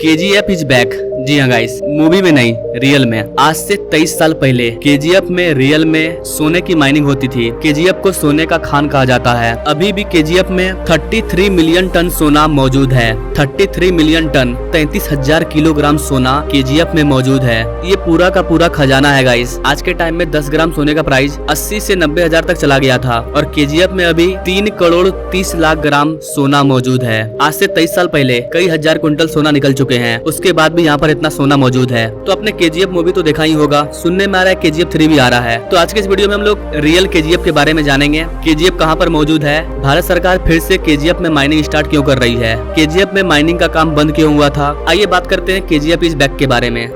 KGF is back. जी हाँ guys, movie में नहीं, रियल में। आज से 23 साल पहले KGF में रियल में सोने की माइनिंग होती थी। KGF को सोने का खान कहा जाता है। अभी भी KGF में 33 मिलियन टन सोना मौजूद है। 33 मिलियन टन, 33,000 किलोग्राम सोना KGF में मौजूद है। ये पूरा का पूरा खजाना है गाइस। आज के टाइम में 10 ग्राम सोने का प्राइस 80 से 90 हजार तक चला गया था और KGF में अभी 3 करोड़ 30 लाख ग्राम सोना मौजूद है। आज से 23 साल पहले कई हजार क्विंटल सोना निकल चुके हैं। उसके बाद भी यहाँ पर इतना सोना मौजूद है। तो अपने KGF मूवी तो देखा ही होगा, सुनने में आ रहा है KGF 3 भी आ रहा है। तो आज के इस वीडियो में हम लोग रियल KGF के बारे में जानेंगे। KGF कहाँ पर मौजूद है, भारत सरकार फिर से KGF में माइनिंग स्टार्ट क्यों कर रही है, KGF में माइनिंग का काम बंद क्यों हुआ था। आइए बात करते हैं KGF इज बैक के बारे में।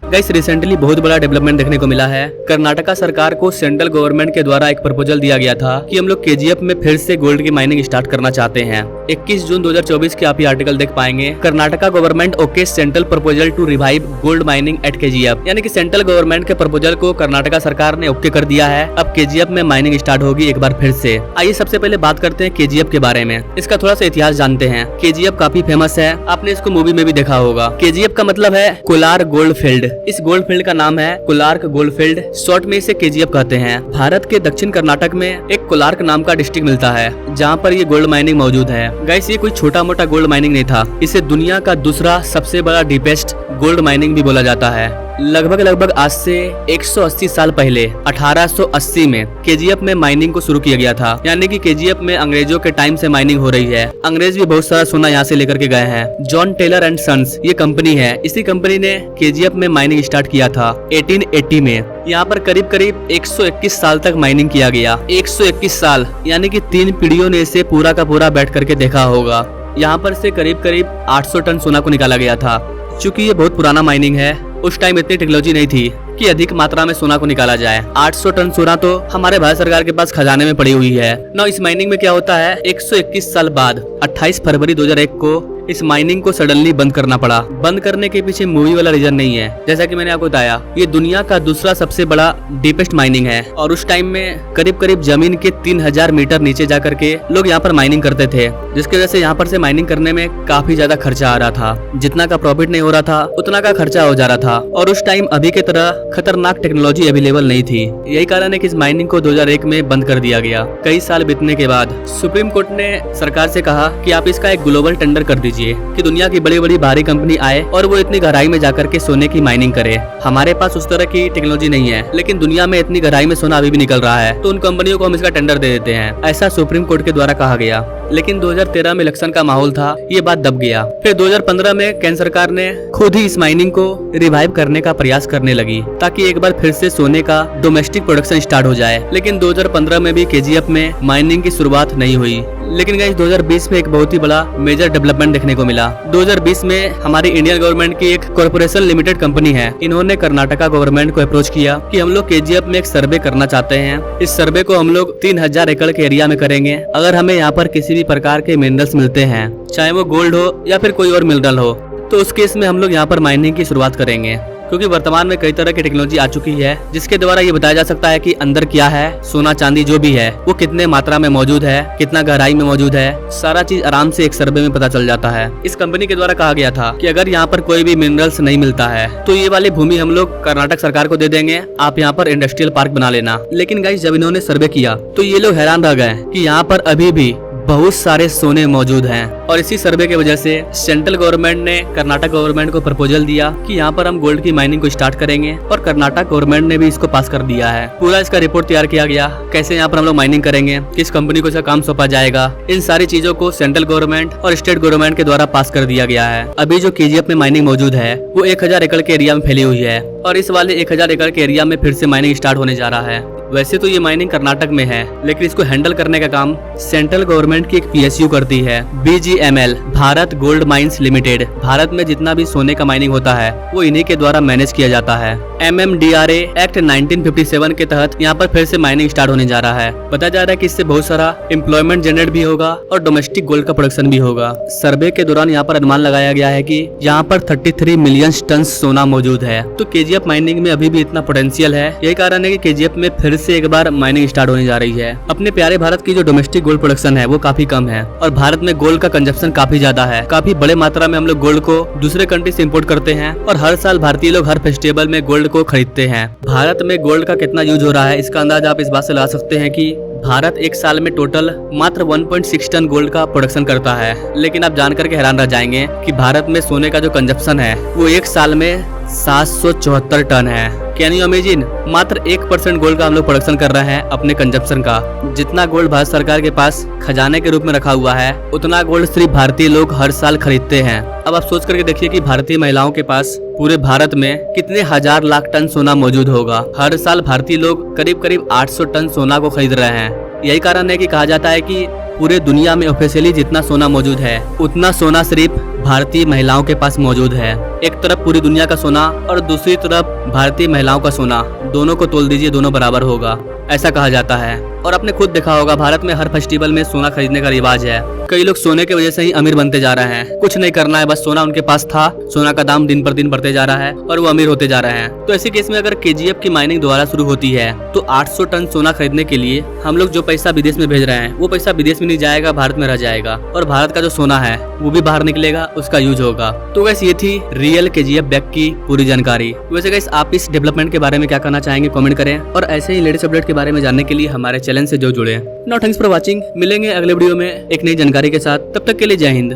गाइस, रिसेंटली बहुत बड़ा डेवलपमेंट देखने को मिला है। कर्नाटका सरकार को सेंट्रल गवर्नमेंट के द्वारा एक प्रपोजल दिया गया था कि हम लोग KGF में फिर से गोल्ड की माइनिंग स्टार्ट करना चाहते हैं। 21 जून 2024 के आप ये आर्टिकल देख पाएंगे। Karnataka government okay central proposal to revive gold mining at KGF, यानी कि सेंट्रल गवर्नमेंट के प्रपोजल को कर्नाटका सरकार ने ओके कर दिया है। अब KGF में माइनिंग स्टार्ट होगी एक बार फिर से। आइए सबसे पहले बात करते हैं KGF के बारे में। इसका थोड़ा सा इतिहास जानते हैं। KGF काफी फेमस है, आपने इसको मूवी में भी देखा होगा। KGF का मतलब है कोलार गोल्ड फील्ड। इस गोल्ड फील्ड का नाम है कोलार्क गोल्ड फील्ड, शॉर्ट में इसे KGF कहते हैं। भारत के दक्षिण कर्नाटक में एक कोलार्क नाम का डिस्ट्रिक्ट मिलता है जहाँ पर ये गोल्ड माइनिंग मौजूद है। गाइस, ये कोई छोटा मोटा गोल्ड माइनिंग नहीं था, इसे दुनिया का दूसरा सबसे बड़ा डीपेस्ट गोल्ड माइनिंग भी बोला जाता है। लगभग आज से 180 साल पहले 1880 में KGF में माइनिंग को शुरू किया गया था, यानी कि KGF में अंग्रेजों के टाइम से माइनिंग हो रही है। अंग्रेज भी बहुत सारा सोना यहाँ से लेकर के गए हैं। जॉन टेलर एंड सन्स ये कंपनी है, इसी कंपनी ने KGF में माइनिंग स्टार्ट किया था 1880 में। यहाँ पर करीब 121 साल तक माइनिंग किया गया। 121 साल, यानी कि 3 पीढ़ियों ने इसे पूरा का पूरा बैठ करके देखा होगा। यहाँ पर से करीब 800 टन सोना को निकाला गया था। चूँकि ये बहुत पुराना माइनिंग है, उस टाइम इतनी टेक्नोलॉजी नहीं थी कि अधिक मात्रा में सोना को निकाला जाए। 800 टन सोना तो हमारे भारत सरकार के पास खजाने में पड़ी हुई है ना। इस माइनिंग में क्या होता है, 121 साल बाद 28 फरवरी 2001 को इस माइनिंग को सडनली बंद करना पड़ा। बंद करने के पीछे मूवी वाला रीजन नहीं है, जैसा कि मैंने आपको बताया, ये दुनिया का दूसरा सबसे बड़ा डीपेस्ट माइनिंग है और उस टाइम में करीब जमीन के 3000 मीटर नीचे जा करके लोग यहाँ पर माइनिंग करते थे, जिसकी वजह से यहाँ पर से माइनिंग करने में काफी ज्यादा खर्चा आ रहा था। जितना का प्रॉफिट नहीं हो रहा था उतना का खर्चा हो जा रहा था और उस टाइम अभी के तरह खतरनाक टेक्नोलॉजी अवेलेबल नहीं थी। यही कारण है कि इस माइनिंग को 2001 में बंद कर दिया गया। कई साल बीतने के बाद सुप्रीम कोर्ट ने सरकार से कहा कि आप इसका एक ग्लोबल टेंडर कर दीजिए कि दुनिया की बड़ी बड़ी भारी कंपनी आए और वो इतनी गहराई में जाकर के सोने की माइनिंग करे। हमारे पास उस तरह की टेक्नोलॉजी नहीं है, लेकिन दुनिया में इतनी गहराई में सोना अभी भी निकल रहा है, तो उन कंपनियों को हम इसका टेंडर दे देते हैं, ऐसा सुप्रीम कोर्ट के द्वारा कहा गया। लेकिन 2013 में इलेक्शन का माहौल था, ये बात दब गया। फिर 2015 में केंद्र सरकार ने खुद ही इस माइनिंग को रिवाइव करने का प्रयास करने लगी ताकि एक बार फिर से सोने का डोमेस्टिक प्रोडक्शन स्टार्ट हो जाए। लेकिन 2015 में भी KGF में माइनिंग की शुरुआत नहीं हुई। लेकिन गाइस, 2020 में एक बहुत ही बड़ा मेजर डेवलपमेंट देखने को मिला। 2020 में हमारी इंडियन गवर्नमेंट की एक कॉर्पोरेशन लिमिटेड कंपनी है, इन्होंने कर्नाटका गवर्नमेंट को अप्रोच किया कि हम लोग KGF में एक सर्वे करना चाहते हैं। इस सर्वे को हम लोग 3000 एकड़ के एरिया में करेंगे। अगर हमें यहाँ पर किसी भी प्रकार के मिनरल्स मिलते हैं, चाहे वो गोल्ड हो या फिर कोई और मिनरल हो, तो उस केस में हम लोग यहाँ पर माइनिंग की शुरुआत करेंगे। क्योंकि वर्तमान में कई तरह की टेक्नोलॉजी आ चुकी है जिसके द्वारा ये बताया जा सकता है कि अंदर क्या है, सोना चांदी जो भी है वो कितने मात्रा में मौजूद है, कितना गहराई में मौजूद है, सारा चीज आराम से एक सर्वे में पता चल जाता है। इस कंपनी के द्वारा कहा गया था कि अगर यहाँ पर कोई भी मिनरल्स नहीं मिलता है तो ये वाली भूमि हम लोग कर्नाटक सरकार को दे देंगे, आप यहाँ पर इंडस्ट्रियल पार्क बना लेना। लेकिन गाइस, जब इन्होंने सर्वे किया तो ये लोग हैरान रह गए कि यहाँ पर अभी भी बहुत सारे सोने मौजूद हैं और इसी सर्वे की वजह से सेंट्रल गवर्नमेंट ने कर्नाटक गवर्नमेंट को प्रपोजल दिया कि यहाँ पर हम गोल्ड की माइनिंग को स्टार्ट करेंगे और कर्नाटक गवर्नमेंट ने भी इसको पास कर दिया है। पूरा इसका रिपोर्ट तैयार किया गया, कैसे यहाँ पर हम लोग माइनिंग करेंगे, किस कंपनी को इसका काम सौंपा जाएगा, इन सारी चीजों को सेंट्रल गवर्नमेंट और स्टेट गवर्नमेंट के द्वारा पास कर दिया गया है। अभी जो KGF में माइनिंग मौजूद है वो 1000 एकड़ के एरिया में फैली हुई है और इस वाले 1000 एकड़ के एरिया में फिर से माइनिंग स्टार्ट होने जा रहा है। वैसे तो ये माइनिंग कर्नाटक में है, लेकिन इसको हैंडल करने का काम सेंट्रल गवर्नमेंट की एक PSU करती है, BGML, Bharat gold mines limited. Bharat में जितना भी सोने का माइनिंग होता है वो इन्हीं के द्वारा मैनेज किया जाता है। MMDRA एक्ट 1957 के तहत यहाँ पर फिर से माइनिंग स्टार्ट होने जा रहा है। बताया जा रहा है कि इससे बहुत सारा एम्प्लॉयमेंट जनरेट भी होगा और डोमेस्टिक गोल्ड का प्रोडक्शन भी होगा। सर्वे के दौरान यहाँ पर अनुमान लगाया गया है कि यहाँ पर 33 मिलियन टन सोना मौजूद है। तो KGF माइनिंग में अभी भी इतना पोटेंशियल है, यही कारण है कि KGF में फिर से एक बार माइनिंग स्टार्ट होने जा रही है। अपने प्यारे भारत की जो डोमेस्टिक गोल्ड प्रोडक्शन है वो काफी कम है और भारत में गोल्ड का कंजप्शन काफी ज्यादा है। काफी बड़े मात्रा में हम लोग गोल्ड को दूसरे कंट्री से इम्पोर्ट करते हैं और हर साल भारतीय लोग हर फेस्टिवल में गोल्ड को खरीदते हैं। भारत में गोल्ड का कितना यूज हो रहा है इसका अंदाजा आप इस बात से लगा सकते हैं कि भारत एक साल में टोटल मात्र 1.6 टन गोल्ड का प्रोडक्शन करता है। लेकिन आप जानकर के हैरान रह जाएंगे कि भारत में सोने का जो कंजप्शन है वो एक साल में 774 टन है। Can you imagine? मात्र 1% गोल्ड का हम लोग प्रोडक्शन कर रहे हैं अपने कंजप्शन का। जितना गोल्ड भारत सरकार के पास खजाने के रूप में रखा हुआ है उतना गोल्ड सिर्फ भारतीय लोग हर साल खरीदते हैं। अब आप सोच करके देखिए कि भारतीय महिलाओं के पास पूरे भारत में कितने हजार लाख टन सोना मौजूद होगा। हर साल भारतीय लोग करीब करीब 800 टन सोना को खरीद रहे हैं। यही कारण है कि कहा जाता है कि पूरे दुनिया में ऑफिशियली जितना सोना मौजूद है उतना सोना सिर्फ भारतीय महिलाओं के पास मौजूद है। एक तरफ पूरी दुनिया का सोना और दूसरी तरफ भारतीय महिलाओं का सोना, दोनों को तोल दीजिए दोनों बराबर होगा, ऐसा कहा जाता है। और आपने खुद देखा होगा भारत में हर फेस्टिवल में सोना खरीदने का रिवाज है। कई लोग सोने की वजह से ही अमीर बनते जा रहे हैं। कुछ नहीं करना है, बस सोना उनके पास था, सोना का दाम दिन पर दिन बढ़ते जा रहा है और वो अमीर होते जा रहे हैं। तो ऐसे केस में अगर KGF की माइनिंग दोबारा शुरू होती है तो 800 टन सोना खरीदने के लिए हम लोग जो पैसा विदेश में भेज रहे हैं वो पैसा विदेश में नहीं जाएगा, भारत में रह जाएगा और भारत का जो सोना है वो भी बाहर निकलेगा, उसका यूज होगा। तो वैसे ये थी रियल KGF बैग की पूरी जानकारी। वैसे गाइस आप इस डेवलपमेंट के बारे में क्या कहना चाहेंगे कमेंट करें और ऐसे ही लेटेस्ट अपडेट के बारे में जानने के लिए हमारे चैनल से जो जुड़े। Now thanks for watching. मिलेंगे अगले वीडियो में एक नई जानकारी के साथ, तब तक के लिए जय हिंद।